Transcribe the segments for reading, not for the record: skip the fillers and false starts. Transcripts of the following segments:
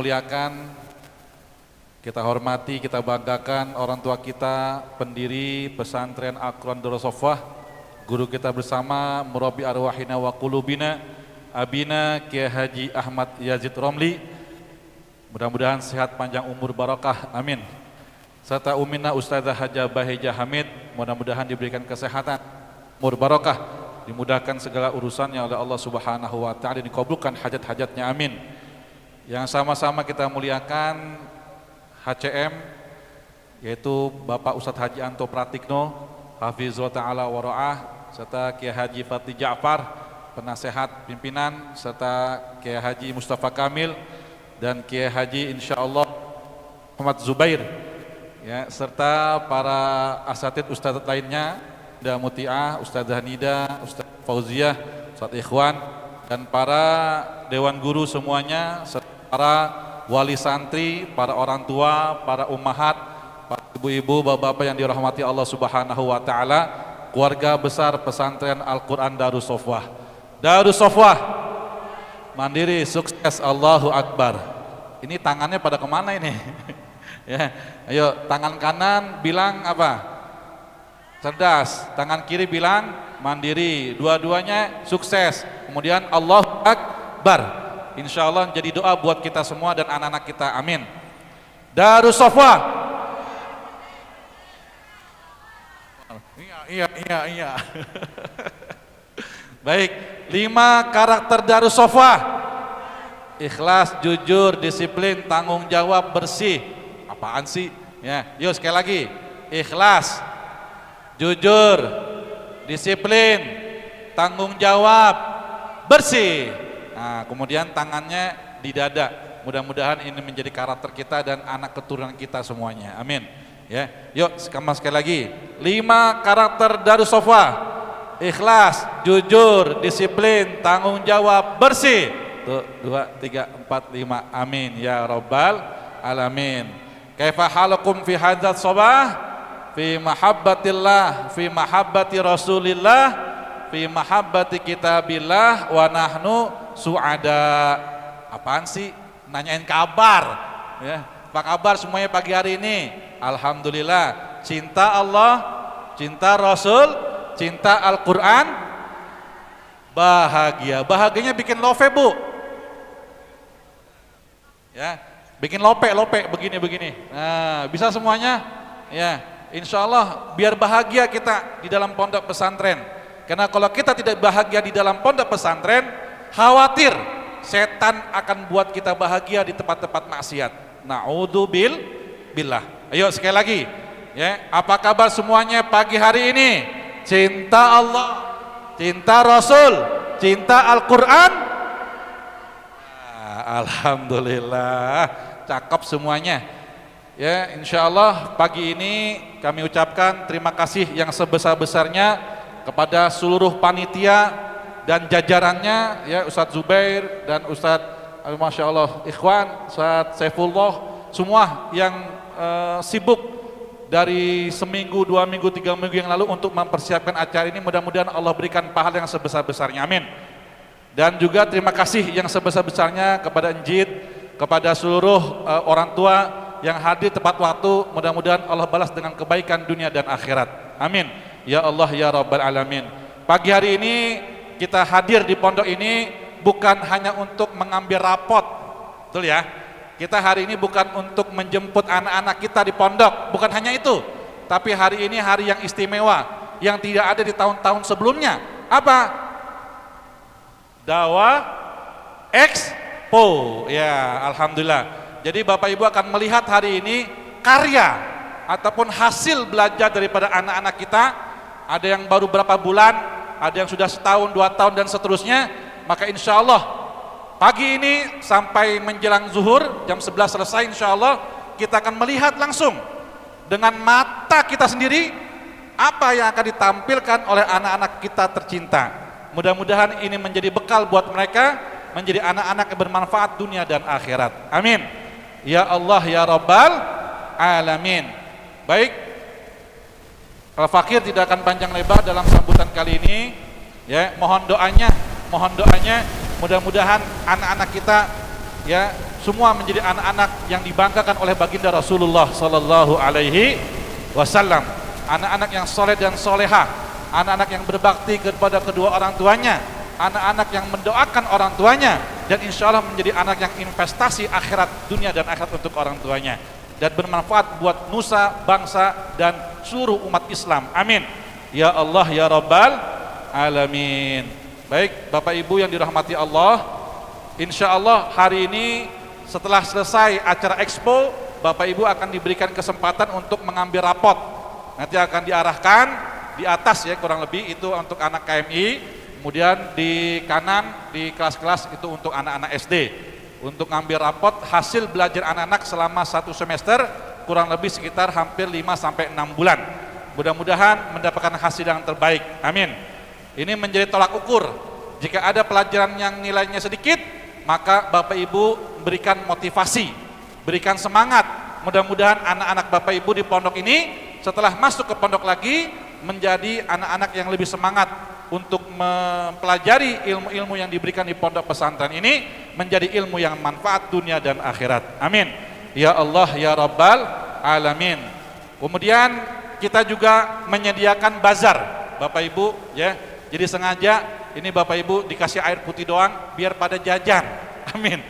Muliakan, kita hormati, kita banggakan orang tua kita, pendiri pesantren Al-Quran Darus Sofwah, guru kita bersama, murabi arwahina wa qulubina, abina Kiai Haji Ahmad Yazid Romli. Mudah-mudahan sehat, panjang umur, barokah, amin. Serta umina Ustazah Haja Bahijah Hamid, mudah-mudahan diberikan kesehatan, umur, barokah, dimudahkan segala urusannya oleh Allah Subhanahu wa Ta'ala, dikabulkan hajat-hajatnya, amin. Yang sama-sama kita muliakan HCM, yaitu Bapak Ustadz Haji Anto Pratikno, Hafizullah Ta'ala Wara'ah, serta Kiai Haji Fatih Ja'far, penasehat pimpinan, serta Kiai Haji Mustafa Kamil, dan Kiai Haji insyaallah Muhammad Zubair, ya, serta para asatid ustadz lainnya, Ustadzah Muti'ah, Ustadzah Nida, Ustadz Fauziah, Ustadz Ikhwan, dan para dewan guru semuanya, serta para wali santri, para orang tua, para ummahat, para ibu-ibu, bapak-bapak yang dirahmati Allah Subhanahu wa Ta'ala, keluarga besar pesantren Al-Quran Darus Sofwah. Darus Sofwah mandiri, sukses, Allahu Akbar. Ini tangannya pada kemana ini? Ya, ayo, tangan kanan bilang apa? Cerdas. Tangan kiri bilang mandiri. Dua-duanya sukses. Kemudian Allahu Akbar. Insya Allah jadi doa buat kita semua dan anak-anak kita, amin. Darus Sofwah. Iya. Baik, 5 karakter Darus Sofwah: ikhlas, jujur, disiplin, tanggung jawab, bersih. Apaan sih? Ya, yuk sekali lagi. Ikhlas, jujur, disiplin, tanggung jawab, bersih. Nah, kemudian tangannya di dada. Mudah-mudahan ini menjadi karakter kita dan anak keturunan kita semuanya. Amin. Ya, yuk sekali lagi. 5 karakter Darus Sofwah: ikhlas, jujur, disiplin, tanggung jawab, bersih. Tuh, 2, 3, 4, 5. Amin ya rabbal alamin. Kaifa halukum fi hadzal sabah? Fi mahabbatillah, fi mahabbati Rasulillah, fi mahabbati kitabillah, wa nahnu su'ada. Apaan sih? Nanyain kabar, ya. Apa kabar semuanya pagi hari ini? Alhamdulillah. Cinta Allah, cinta Rasul, cinta Al-Quran, bahagia. Bahagianya bikin lope, Bu. Ya, bikin lope begini. Nah, bisa semuanya? Ya, insya Allah biar bahagia kita di dalam pondok pesantren. Karena kalau kita tidak bahagia di dalam pondok pesantren, khawatir setan akan buat kita bahagia di tempat-tempat maksiat. Na'udzubillah. Ayo sekali lagi, ya, apa kabar semuanya pagi hari ini? Cinta Allah, cinta Rasul, cinta Al-Quran. Alhamdulillah, cakep semuanya. Ya, insya Allah pagi ini kami ucapkan terima kasih yang sebesar-besarnya kepada seluruh panitia dan jajarannya, ya, Ustadz Zubair dan Ustadz Masya Allah Ikhwan, Ustadz Saifullah, semua yang sibuk dari seminggu, 2 minggu, 3 minggu yang lalu untuk mempersiapkan acara ini. Mudah-mudahan Allah berikan pahala yang sebesar-besarnya, amin. Dan juga terima kasih yang sebesar-besarnya kepada Njid, kepada seluruh orang tua yang hadir tepat waktu. Mudah-mudahan Allah balas dengan kebaikan dunia dan akhirat, amin ya Allah ya rabbal alamin. Pagi hari ini kita hadir di pondok ini bukan hanya untuk mengambil rapot, betul ya? Kita hari ini bukan untuk menjemput anak-anak kita di pondok, bukan hanya itu. Tapi hari ini hari yang istimewa, yang tidak ada di tahun-tahun sebelumnya. Apa? Dakwah Expo. Ya, alhamdulillah. Jadi Bapak Ibu akan melihat hari ini karya ataupun hasil belajar daripada anak-anak kita. Ada yang baru berapa bulan, ada yang sudah setahun, 2 tahun dan seterusnya. Maka insya Allah pagi ini sampai menjelang zuhur jam 11 selesai, insya Allah kita akan melihat langsung dengan mata kita sendiri apa yang akan ditampilkan oleh anak-anak kita tercinta. Mudah-mudahan ini menjadi bekal buat mereka, menjadi anak-anak yang bermanfaat dunia dan akhirat, amin ya Allah ya rabbal alamin. Baik, Al-Fakir tidak akan panjang lebar dalam sambutan kali ini, ya. Mohon doanya mudah-mudahan anak-anak kita, ya, semua menjadi anak-anak yang dibanggakan oleh baginda Rasulullah sallallahu alaihi wasallam. Anak-anak yang soleh dan solehah, anak-anak yang berbakti kepada kedua orang tuanya, anak-anak yang mendoakan orang tuanya, dan insya Allah menjadi anak yang investasi akhirat dunia dan akhirat untuk orang tuanya, dan bermanfaat buat nusa, bangsa, dan seluruh umat Islam. Amin. Ya Allah ya Rabbal Alamin. Baik Bapak Ibu yang dirahmati Allah, insya Allah hari ini setelah selesai acara expo, Bapak Ibu akan diberikan kesempatan untuk mengambil rapot. Nanti akan diarahkan di atas ya, kurang lebih itu untuk anak KMI, kemudian di kanan di kelas-kelas itu untuk anak-anak SD, untuk ngambil rapot hasil belajar anak-anak selama 1 semester, kurang lebih sekitar hampir 5-6 bulan. Mudah-mudahan mendapatkan hasil yang terbaik. Amin. Ini menjadi tolak ukur. Jika ada pelajaran yang nilainya sedikit, maka Bapak Ibu berikan motivasi, berikan semangat. Mudah-mudahan anak-anak Bapak Ibu di pondok ini setelah masuk ke pondok lagi menjadi anak-anak yang lebih semangat untuk mempelajari ilmu-ilmu yang diberikan di pondok pesantren ini, menjadi ilmu yang manfaat dunia dan akhirat. Amin. Ya Allah ya Rabbal Alamin. Kemudian kita juga menyediakan bazar Bapak Ibu ya. Jadi sengaja ini Bapak Ibu dikasih air putih doang biar pada jajan. Amin.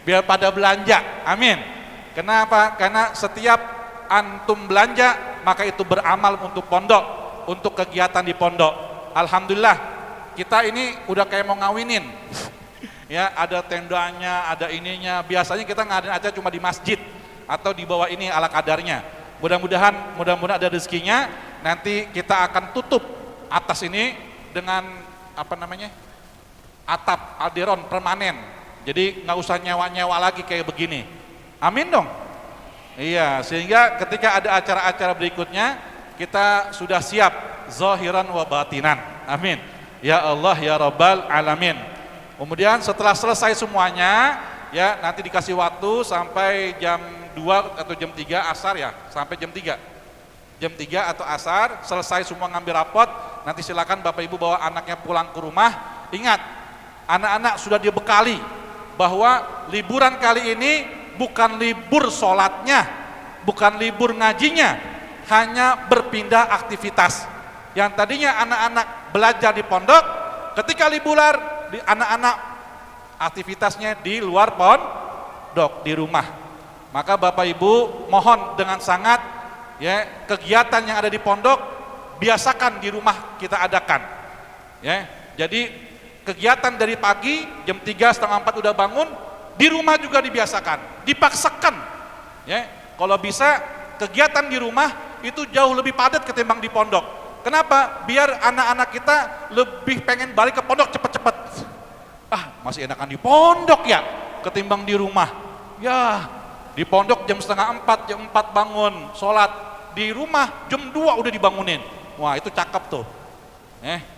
Biar pada belanja. Amin. Kenapa? Karena setiap antum belanja maka itu beramal untuk pondok, untuk kegiatan di pondok. Alhamdulillah kita ini udah kayak mau ngawinin. Ya, ada tendanya, ada ininya. Biasanya kita ngadain acara cuma di masjid atau di bawah ini ala kadarnya. Mudah-mudahan ada rezekinya. Nanti kita akan tutup atas ini dengan apa namanya, atap alderon permanen. Jadi nggak usah nyewa-nyewa lagi kayak begini. Amin dong. Iya, sehingga ketika ada acara-acara berikutnya kita sudah siap zahiran wa batinan. Amin. Ya Allah ya Rabbal Alamin. Kemudian setelah selesai semuanya ya, nanti dikasih waktu sampai jam 2 atau jam 3 asar ya, sampai jam 3 atau asar selesai semua ngambil rapot. Nanti silakan Bapak Ibu bawa anaknya pulang ke rumah. Ingat, anak-anak sudah dibekali bahwa liburan kali ini bukan libur sholatnya, bukan libur ngajinya, hanya berpindah aktivitas. Yang tadinya anak-anak belajar di pondok, ketika liburan anak-anak aktivitasnya di luar pondok, di rumah. Maka Bapak Ibu mohon dengan sangat ya, kegiatan yang ada di pondok biasakan di rumah kita adakan. Ya, jadi kegiatan dari pagi jam 3:30 udah bangun, di rumah juga dibiasakan, dipaksakan. Ya, kalau bisa kegiatan di rumah itu jauh lebih padat ketimbang di pondok. Kenapa? Biar anak-anak kita lebih pengen balik ke pondok cepet-cepet. Masih enakan di pondok ya ketimbang di rumah. Ya, di pondok jam 3:30, jam 4 bangun, sholat. Di rumah jam 2 udah dibangunin. Wah, itu cakep tuh.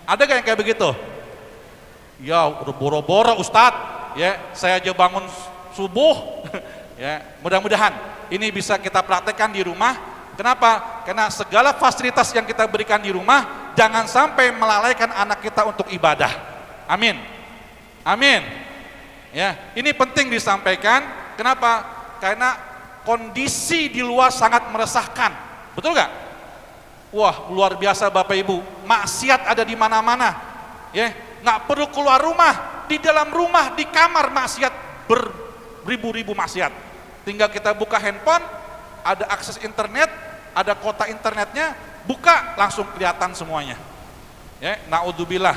Ada gak yang kayak begitu? Ya, udah boro-boro Ustadz. Ya, saya aja bangun subuh. Ya, mudah-mudahan ini bisa kita praktekkan di rumah. Kenapa? Karena segala fasilitas yang kita berikan di rumah jangan sampai melalaikan anak kita untuk ibadah. Amin. Amin. Ya, ini penting disampaikan. Kenapa? Karena kondisi di luar sangat meresahkan. Betul gak? Wah, luar biasa Bapak Ibu. Maksiat ada di mana-mana. Ya, nggak perlu keluar rumah. Di dalam rumah, di kamar maksiat beribu-ribu maksiat. Tinggal kita buka handphone, ada akses internet, ada kota internetnya, buka langsung kelihatan semuanya. Ya, naudzubillah.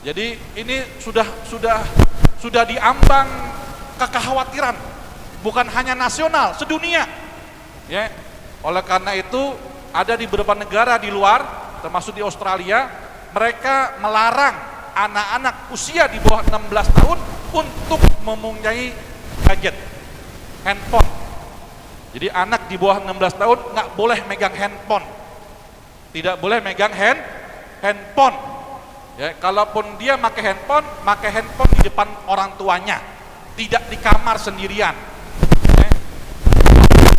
Jadi ini sudah diambang kekhawatiran, bukan hanya nasional, sedunia. Ya, oleh karena itu ada di beberapa negara di luar, termasuk di Australia, mereka melarang anak-anak usia di bawah 16 tahun untuk mempunyai gadget, handphone. Jadi anak di bawah 16 tahun nggak boleh megang handphone, tidak boleh megang handphone. Ya, kalaupun dia pakai handphone di depan orang tuanya, tidak di kamar sendirian. Ya,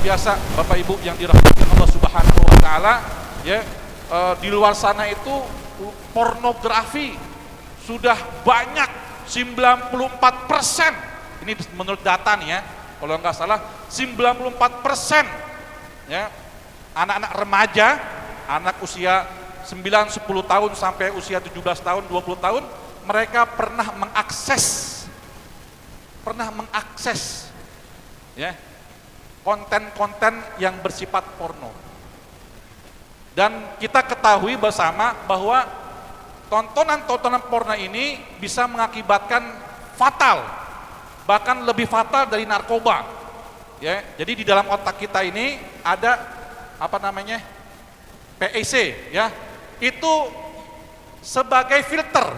biasa Bapak Ibu yang dirahmati Allah Subhanahu Wa Taala, ya, di luar sana itu pornografi sudah banyak 94%. Ini menurut data nih ya, kalau nggak salah 94% ya anak-anak remaja, anak usia 9-10 tahun sampai usia 17 tahun, 20 tahun, mereka pernah mengakses ya konten-konten yang bersifat porno. Dan kita ketahui bersama bahwa tontonan-tontonan porno ini bisa mengakibatkan fatal, bahkan lebih fatal dari narkoba. Ya, jadi di dalam otak kita ini ada apa namanya? PEC ya. Itu sebagai filter.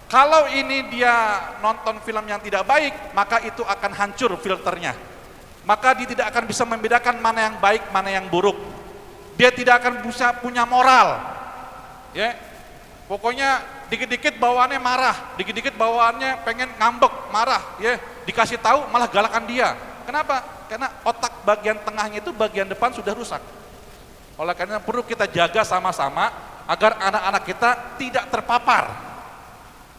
Kalau ini dia nonton film yang tidak baik, maka itu akan hancur filternya. Maka dia tidak akan bisa membedakan mana yang baik, mana yang buruk. Dia tidak akan bisa punya moral. Ya. Pokoknya dikit-dikit bawaannya marah, dikit-dikit bawaannya pengen ngambek, marah, ya. Dikasih tahu malah galakan dia. Kenapa? Karena otak bagian tengahnya itu bagian depan sudah rusak. Oleh karena perlu kita jaga sama-sama agar anak-anak kita tidak terpapar.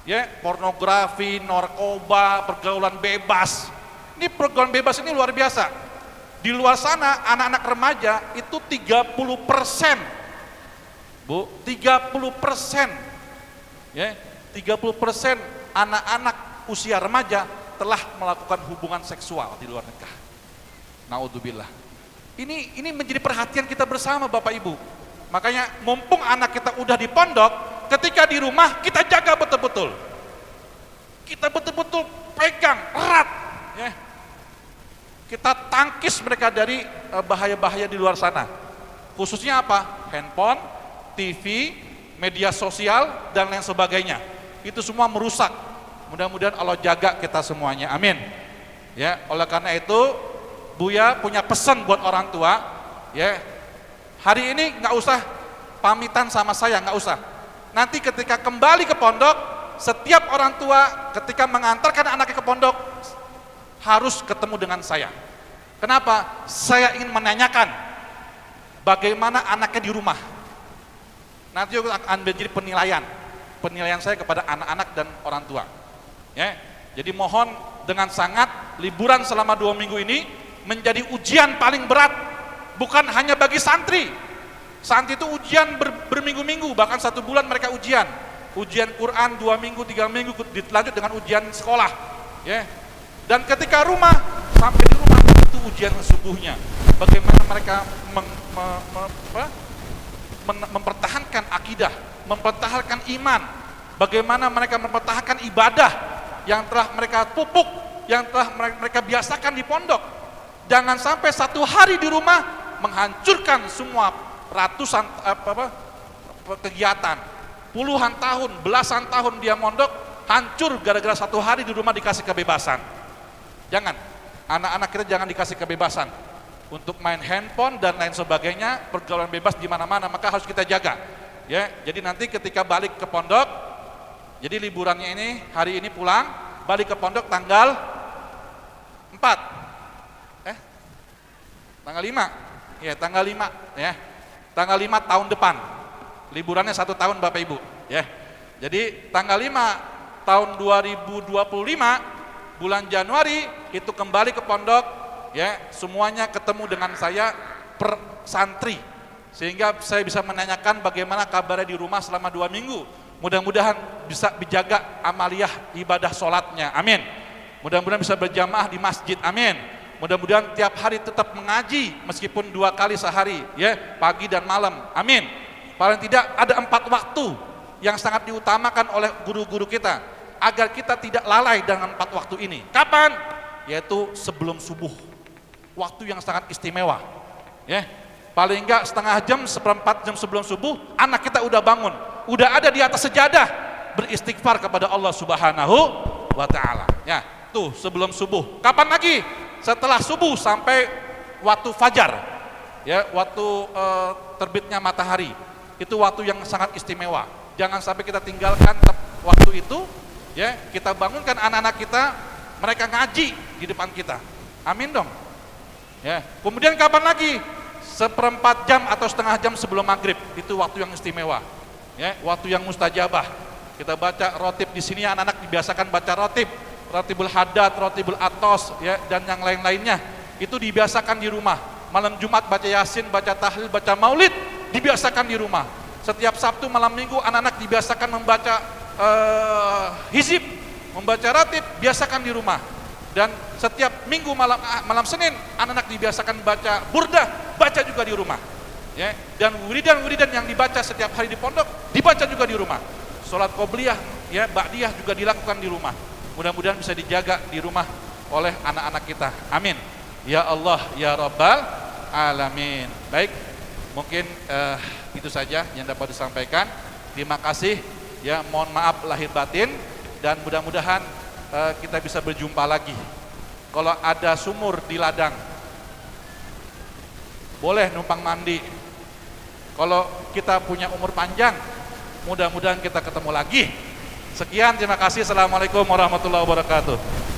Ya, pornografi, narkoba, pergaulan bebas. Ini pergaulan bebas ini luar biasa. Di luar sana anak-anak remaja itu 30%. Bu, 30%. Ya, 30% anak-anak usia remaja telah melakukan hubungan seksual di luar nikah. Naudzubillah. Ini menjadi perhatian kita bersama Bapak Ibu. Makanya mumpung anak kita udah di pondok, ketika di rumah kita jaga betul-betul. Kita betul-betul pegang erat, ya. Kita tangkis mereka dari bahaya-bahaya di luar sana. Khususnya apa? Handphone, TV, media sosial dan lain sebagainya. Itu semua merusak. Mudah-mudahan Allah jaga kita semuanya. Amin. Ya, oleh karena itu Buya punya pesan buat orang tua, ya. Hari ini nggak usah pamitan sama saya, nggak usah. Nanti ketika kembali ke pondok, setiap orang tua ketika mengantarkan anaknya ke pondok harus ketemu dengan saya. Kenapa? Saya ingin menanyakan bagaimana anaknya di rumah. Nanti akan menjadi penilaian saya kepada anak-anak dan orang tua. Ya, jadi mohon dengan sangat liburan selama 2 minggu ini menjadi ujian paling berat, bukan hanya bagi santri. Santri itu ujian berminggu-minggu, bahkan 1 bulan mereka ujian Quran 2 minggu, 3 minggu, dilanjut dengan ujian sekolah. Ya, dan ketika sampai di rumah itu ujian sesungguhnya. Bagaimana mereka mempertahankan akidah, mempertahankan iman, bagaimana mereka mempertahankan ibadah yang telah mereka pupuk, yang telah mereka biasakan di pondok. Jangan sampai 1 hari di rumah menghancurkan semua ratusan kegiatan, puluhan tahun, belasan tahun dia mondok, hancur gara-gara 1 hari di rumah dikasih kebebasan. Jangan, anak-anak kita jangan dikasih kebebasan untuk main handphone dan lain sebagainya, pergaulan bebas di mana-mana, maka harus kita jaga. Ya, jadi nanti ketika balik ke pondok, jadi liburannya ini hari ini pulang, balik ke pondok tanggal 4. Tanggal 5. Ya, tanggal 5 ya. Tanggal 5 tahun depan. Liburannya 1 tahun Bapak Ibu, ya. Jadi tanggal 5 tahun 2025 bulan Januari itu kembali ke pondok, ya, semuanya ketemu dengan saya per santri, sehingga saya bisa menanyakan bagaimana kabarnya di rumah selama 2 minggu. Mudah-mudahan bisa dijaga amaliyah ibadah sholatnya, amin. Mudah-mudahan bisa berjamaah di masjid, amin. Mudah-mudahan tiap hari tetap mengaji meskipun 2 kali sehari, ya, pagi dan malam, amin. Paling tidak ada 4 waktu yang sangat diutamakan oleh guru-guru kita agar kita tidak lalai dengan 4 waktu ini. Kapan? Yaitu sebelum subuh, waktu yang sangat istimewa, ya. Paling enggak setengah jam, 1/4 jam sebelum subuh anak kita udah bangun, udah ada di atas sejadah beristighfar kepada Allah Subhanahu wa Ta'ala, ya. Tuh sebelum subuh. Kapan lagi? Setelah subuh sampai waktu fajar, ya, waktu terbitnya matahari. Itu waktu yang sangat istimewa. Jangan sampai kita tinggalkan waktu itu, ya. Kita bangunkan anak-anak kita, mereka ngaji di depan kita, amin dong, ya. Kemudian kapan lagi? 1/4 jam atau setengah jam sebelum maghrib, itu waktu yang istimewa, ya, waktu yang mustajabah. Kita baca rotib di sini, anak-anak dibiasakan baca rotib Ratibul Haddad, Ratibul Atos, ya, dan yang lain-lainnya, itu dibiasakan di rumah. Malam Jumat baca Yasin, baca tahlil, baca maulid, dibiasakan di rumah. Setiap Sabtu malam Minggu anak-anak dibiasakan membaca hizib, membaca ratib, biasakan di rumah. Dan setiap Minggu malam Senin anak-anak dibiasakan baca burdah, baca juga di rumah. Ya, dan wiridan-wiridan yang dibaca setiap hari di pondok dibaca juga di rumah. Salat qobliyah, ya, ba'diyah juga dilakukan di rumah. Mudah-mudahan bisa dijaga di rumah oleh anak-anak kita. Amin. Ya Allah, ya Rabbal Alamin. Baik, mungkin itu saja yang dapat disampaikan. Terima kasih. Ya, mohon maaf lahir batin, dan mudah-mudahan kita bisa berjumpa lagi. Kalau ada sumur di ladang, boleh numpang mandi. Kalau kita punya umur panjang, mudah-mudahan kita ketemu lagi. Sekian, terima kasih. Assalamualaikum warahmatullahi wabarakatuh.